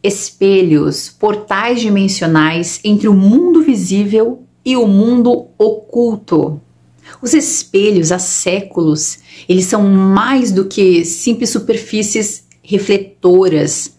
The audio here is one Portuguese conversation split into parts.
Espelhos, portais dimensionais entre o mundo visível e o mundo oculto. Os espelhos há séculos, eles são mais do que simples superfícies refletoras.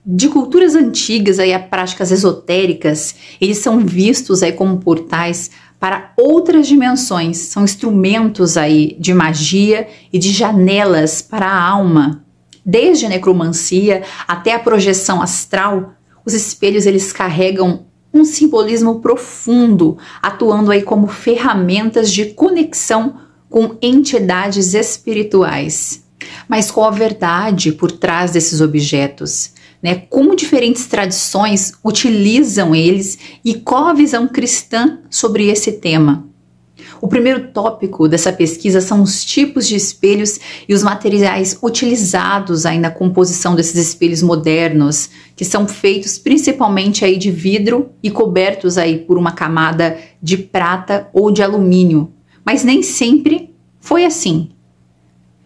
De culturas antigas aí a práticas esotéricas, eles são vistos aí como portais para outras dimensões, são instrumentos aí de magia e de janelas para a alma. Desde a necromancia até a projeção astral, os espelhos eles carregam um simbolismo profundo, atuando aí como ferramentas de conexão com entidades espirituais. Mas qual a verdade por trás desses objetos? Como diferentes tradições utilizam eles e qual a visão cristã sobre esse tema? O primeiro tópico dessa pesquisa são os tipos de espelhos e os materiais utilizados aí na composição desses espelhos modernos, que são feitos principalmente aí de vidro e cobertos aí por uma camada de prata ou de alumínio. Mas nem sempre foi assim.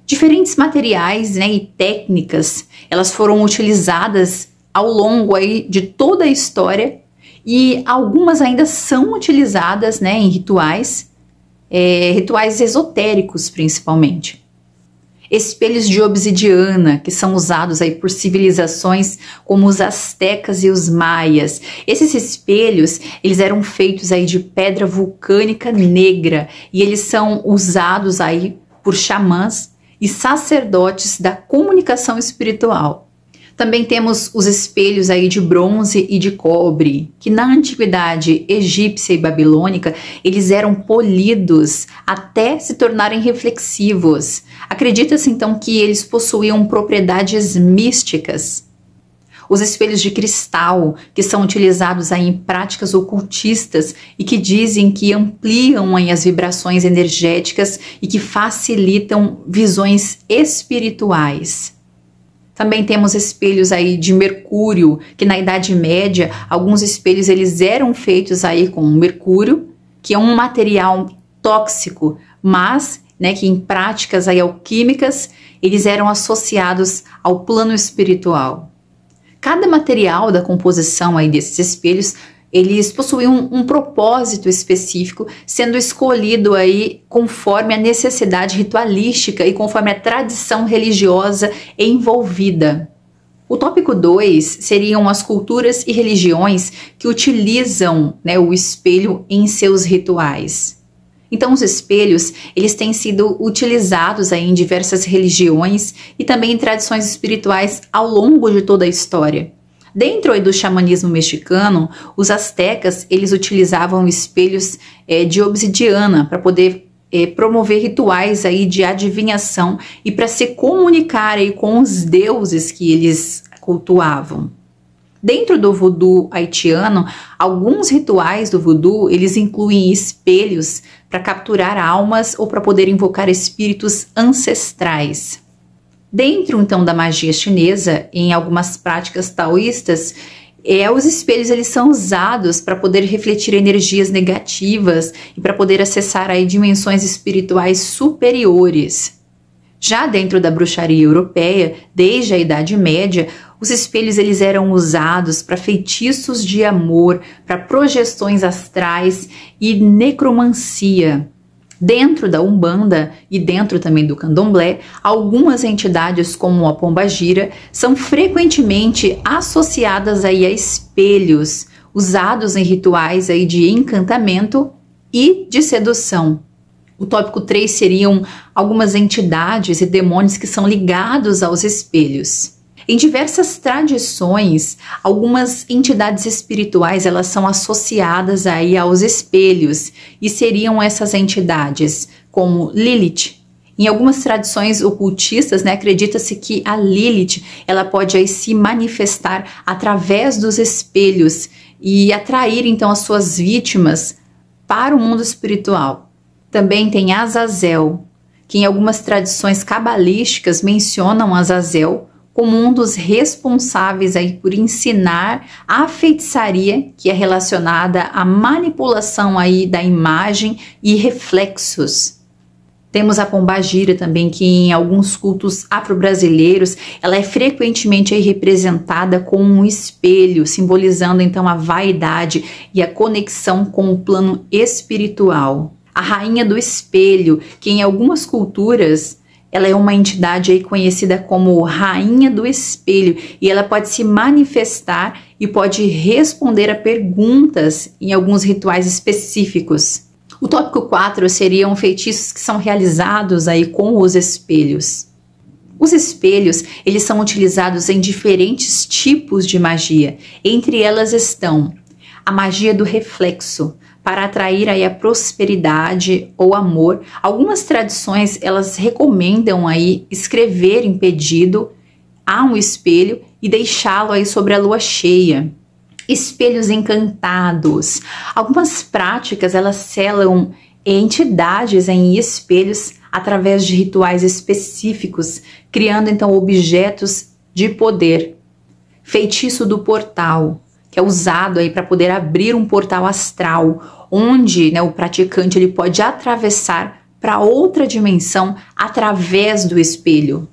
Diferentes materiais e técnicas, elas foram utilizadas ao longo aí de toda a história e algumas ainda são utilizadas em rituais esotéricos principalmente. Espelhos de obsidiana, que são usados aí por civilizações como os astecas e os maias. Esses espelhos, eles eram feitos aí de pedra vulcânica negra e eles são usados aí por xamãs e sacerdotes da comunicação espiritual. Também temos os espelhos aí de bronze e de cobre, que na antiguidade egípcia e babilônica, eles eram polidos até se tornarem reflexivos. Acredita-se então que eles possuíam propriedades místicas. Os espelhos de cristal, que são utilizados aí em práticas ocultistas e que dizem que ampliam aí as vibrações energéticas e que facilitam visões espirituais. Também temos espelhos aí de mercúrio, que na Idade Média, alguns espelhos eles eram feitos aí com mercúrio, que é um material tóxico, mas que em práticas aí alquímicas, eles eram associados ao plano espiritual. Cada material da composição aí desses espelhos, eles possuíam um propósito específico, sendo escolhido aí conforme a necessidade ritualística e conforme a tradição religiosa envolvida. O tópico 2 seriam as culturas e religiões que utilizam o espelho em seus rituais. Então os espelhos, eles têm sido utilizados aí em diversas religiões e também em tradições espirituais ao longo de toda a história. Dentro aí do xamanismo mexicano, os astecas, eles utilizavam espelhos de obsidiana para poder promover rituais aí de adivinhação e para se comunicar aí com os deuses que eles cultuavam. Dentro do voodoo haitiano, alguns rituais do voodoo, eles incluem espelhos para capturar almas ou para poder invocar espíritos ancestrais. Dentro, então, da magia chinesa, em algumas práticas taoístas, os espelhos eles são usados para poder refletir energias negativas e para poder acessar aí dimensões espirituais superiores. Já dentro da bruxaria europeia, desde a Idade Média, os espelhos eles eram usados para feitiços de amor, para projeções astrais e necromancia. Dentro da Umbanda e dentro também do Candomblé, algumas entidades como a Pombagira são frequentemente associadas aí a espelhos, usados em rituais aí de encantamento e de sedução. O tópico 3 seriam algumas entidades e demônios que são ligados aos espelhos. Em diversas tradições, algumas entidades espirituais elas são associadas aí aos espelhos e seriam essas entidades como Lilith. Em algumas tradições ocultistas, acredita-se que a Lilith ela pode aí se manifestar através dos espelhos e atrair então as suas vítimas para o mundo espiritual. Também tem Azazel, que em algumas tradições cabalísticas mencionam Azazel como um dos responsáveis aí por ensinar a feitiçaria que é relacionada à manipulação aí da imagem e reflexos. Temos a pombagira também, que em alguns cultos afro-brasileiros, ela é frequentemente aí representada com um espelho, simbolizando então a vaidade e a conexão com o plano espiritual. A rainha do espelho, que em algumas culturas, ela é uma entidade aí conhecida como rainha do espelho, e ela pode se manifestar e pode responder a perguntas em alguns rituais específicos. O tópico 4 seriam feitiços que são realizados aí com os espelhos. Os espelhos, eles são utilizados em diferentes tipos de magia. Entre elas estão a magia do reflexo, para atrair aí a prosperidade ou amor. Algumas tradições, elas recomendam aí escrever em pedido a um espelho e deixá-lo aí sobre a lua cheia. Espelhos encantados. Algumas práticas, elas selam entidades em espelhos através de rituais específicos, criando então objetos de poder. Feitiço do portal, que é usado aí para poder abrir um portal astral, onde, né, o praticante ele pode atravessar para outra dimensão através do espelho.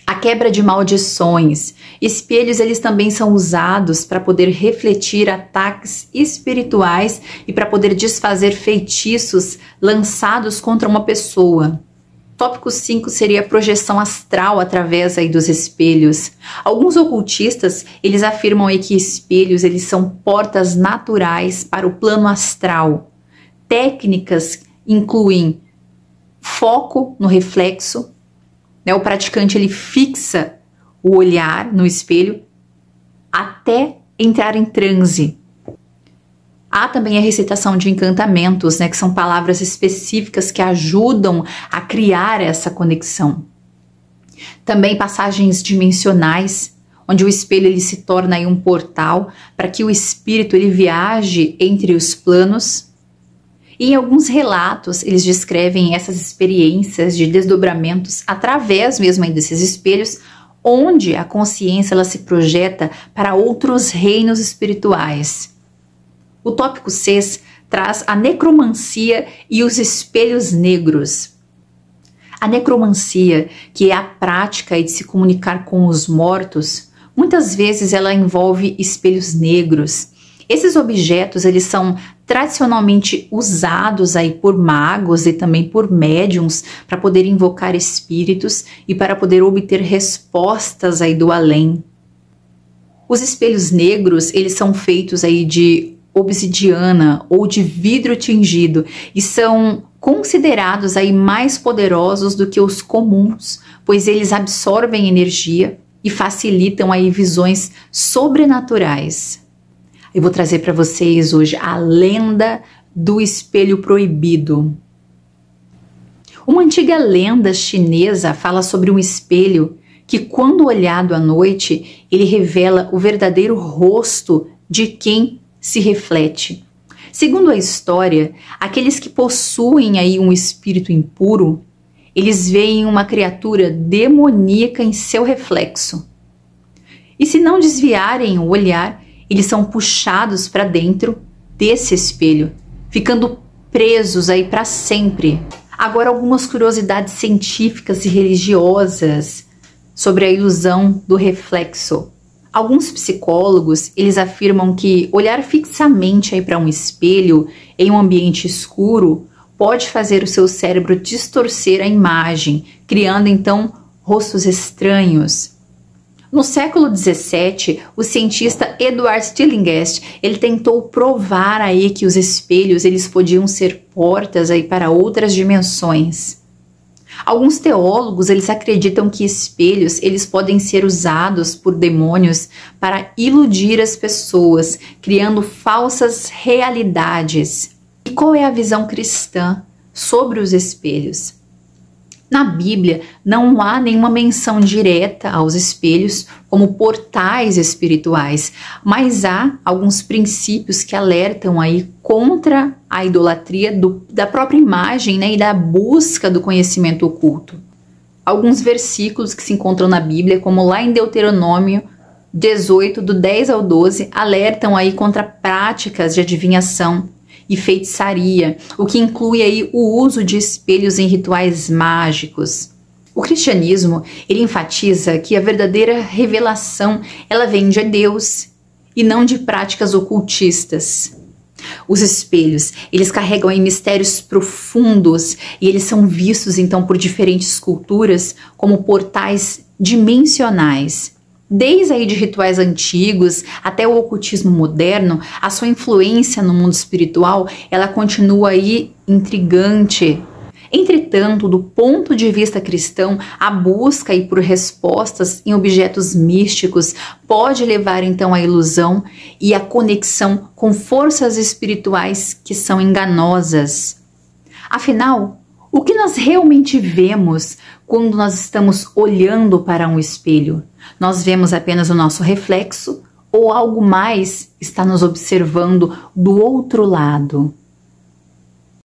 A quebra de maldições. Espelhos, eles também são usados para poder refletir ataques espirituais e para poder desfazer feitiços lançados contra uma pessoa. Tópico 5 seria a projeção astral através aí dos espelhos. Alguns ocultistas, eles afirmam aí que espelhos, eles são portas naturais para o plano astral. Técnicas incluem foco no reflexo, né? O praticante ele fixa o olhar no espelho até entrar em transe. Há também a recitação de encantamentos, né, que são palavras específicas que ajudam a criar essa conexão. Também passagens dimensionais, onde o espelho ele se torna aí um portal para que o espírito ele viaje entre os planos. E em alguns relatos, eles descrevem essas experiências de desdobramentos através mesmo aí desses espelhos, onde a consciência ela se projeta para outros reinos espirituais. O tópico 6 traz a necromancia e os espelhos negros. A necromancia, que é a prática de se comunicar com os mortos, muitas vezes ela envolve espelhos negros. Esses objetos, eles são tradicionalmente usados aí por magos e também por médiums para poder invocar espíritos e para poder obter respostas aí do além. Os espelhos negros, eles são feitos aí de obsidiana ou de vidro tingido e são considerados aí mais poderosos do que os comuns, pois eles absorvem energia e facilitam aí visões sobrenaturais. Eu vou trazer para vocês hoje a lenda do espelho proibido. Uma antiga lenda chinesa fala sobre um espelho que, quando olhado à noite, ele revela o verdadeiro rosto de quem se reflete. Segundo a história, aqueles que possuem aí um espírito impuro, eles veem uma criatura demoníaca em seu reflexo. E se não desviarem o olhar, eles são puxados para dentro desse espelho, ficando presos aí para sempre. Agora, algumas curiosidades científicas e religiosas sobre a ilusão do reflexo. Alguns psicólogos, eles afirmam que olhar fixamente aí para um espelho em um ambiente escuro pode fazer o seu cérebro distorcer a imagem, criando então rostos estranhos. No século XVII, o cientista Edward Tillinghast, ele tentou provar aí que os espelhos eles podiam ser portas aí para outras dimensões. Alguns teólogos, eles acreditam que espelhos eles podem ser usados por demônios para iludir as pessoas, criando falsas realidades. E qual é a visão cristã sobre os espelhos? Na Bíblia, não há nenhuma menção direta aos espelhos como portais espirituais, mas há alguns princípios que alertam aí contra a idolatria da própria imagem, né, e da busca do conhecimento oculto. Alguns versículos que se encontram na Bíblia, como lá em Deuteronômio 18, do 10 ao 12, alertam aí contra práticas de adivinhação e feitiçaria, o que inclui aí o uso de espelhos em rituais mágicos. O cristianismo, ele enfatiza que a verdadeira revelação, ela vem de Deus e não de práticas ocultistas. Os espelhos, eles carregam aí mistérios profundos e eles são vistos então por diferentes culturas como portais dimensionais. Desde aí de rituais antigos até o ocultismo moderno, a sua influência no mundo espiritual, ela continua aí intrigante. Entretanto, do ponto de vista cristão, a busca aí por respostas em objetos místicos pode levar então à ilusão e à conexão com forças espirituais que são enganosas. Afinal, o que nós realmente vemos quando nós estamos olhando para um espelho? Nós vemos apenas o nosso reflexo ou algo mais está nos observando do outro lado?